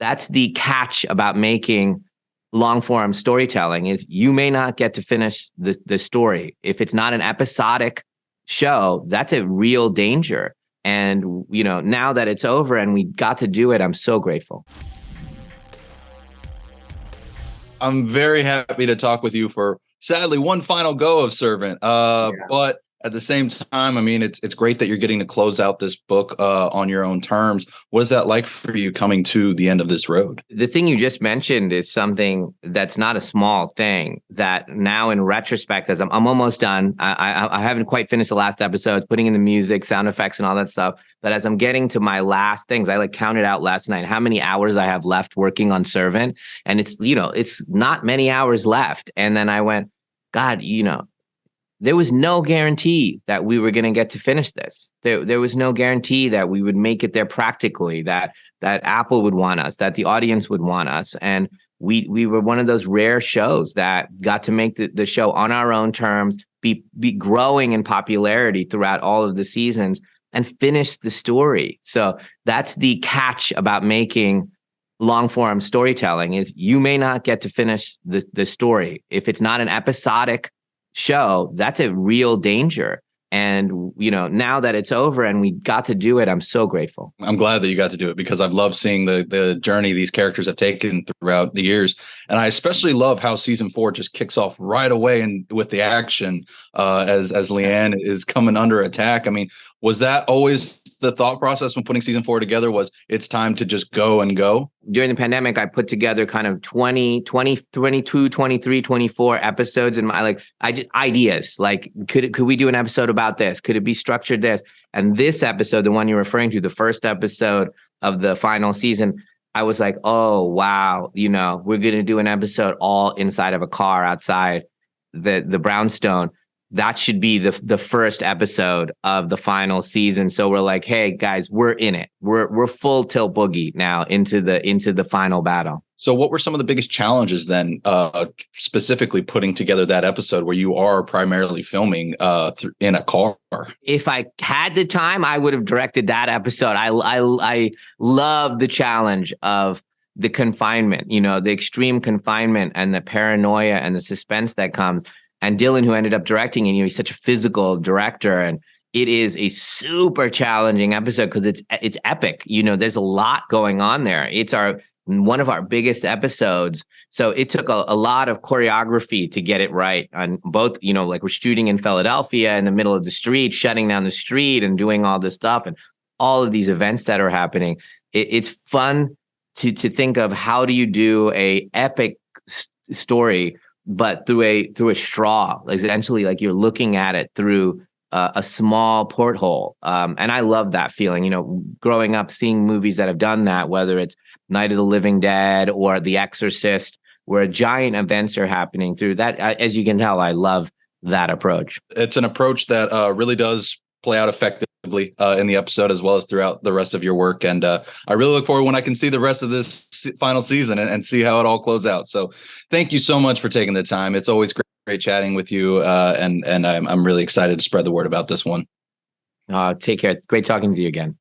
That's the catch about making long form storytelling is you may not get to finish the story. If it's not an episodic show, that's a real danger. And, now that it's over and we got to do it, I'm so grateful. I'm very happy to talk with you for sadly one final go of Servant. But at the same time, I mean, it's great that you're getting to close out this book on your own terms. What is that like for you coming to the end of this road? The thing you just mentioned is something that's not a small thing that now in retrospect, as I'm almost done, I haven't quite finished the last episode, putting in the music, sound effects and all that stuff. But as I'm getting to my last things, I counted out last night how many hours I have left working on Servant. And it's not many hours left. And then I went, God, there was no guarantee that we were going to get to finish this. There was no guarantee that we would make it there practically, that Apple would want us, that the audience would want us. And we were one of those rare shows that got to make the show on our own terms, be growing in popularity throughout all of the seasons and finish the story. So that's the catch about making long form storytelling is you may not get to finish the story. If it's not an episodic show, that's a real danger. And, now that it's over and we got to do it, I'm so grateful. I'm glad that you got to do it because I've loved seeing the journey these characters have taken throughout the years. And I especially love how season 4 just kicks off right away and with the action as Leanne is coming under attack. I mean, was that always the thought process when putting season 4 together was it's time to just go and go? During the pandemic, I put together kind of 20, 22, 23, 24 episodes in my ideas. Could we do an episode about this? Could it be structured this? And this episode, the one you're referring to, the first episode of the final season, I was like, oh, wow, we're going to do an episode all inside of a car outside the brownstone. That should be the first episode of the final season. So we're like, hey guys, we're in it. We're full tilt boogie now into the final battle. So what were some of the biggest challenges then, specifically putting together that episode where you are primarily filming in a car? If I had the time, I would have directed that episode. I love the challenge of the confinement, the extreme confinement and the paranoia and the suspense that comes. And Dylan, who ended up directing it, he's such a physical director, and it is a super challenging episode because it's epic. There's a lot going on there. It's one of our biggest episodes, so it took a lot of choreography to get it right. On both, we're shooting in Philadelphia in the middle of the street, shutting down the street, and doing all this stuff, and all of these events that are happening. It's fun to think of how do you do a epic story, but through a straw, essentially, you're looking at it through a small porthole. And I love that feeling, growing up, seeing movies that have done that, whether it's Night of the Living Dead or The Exorcist, where giant events are happening through that. As you can tell, I love that approach. It's an approach that really does play out effectively in the episode as well as throughout the rest of your work. And I really look forward when I can see the rest of this final season and see how it all closes out. So thank you so much for taking the time. It's always great chatting with you. And I'm really excited to spread the word about this one. Take care. Great talking to you again.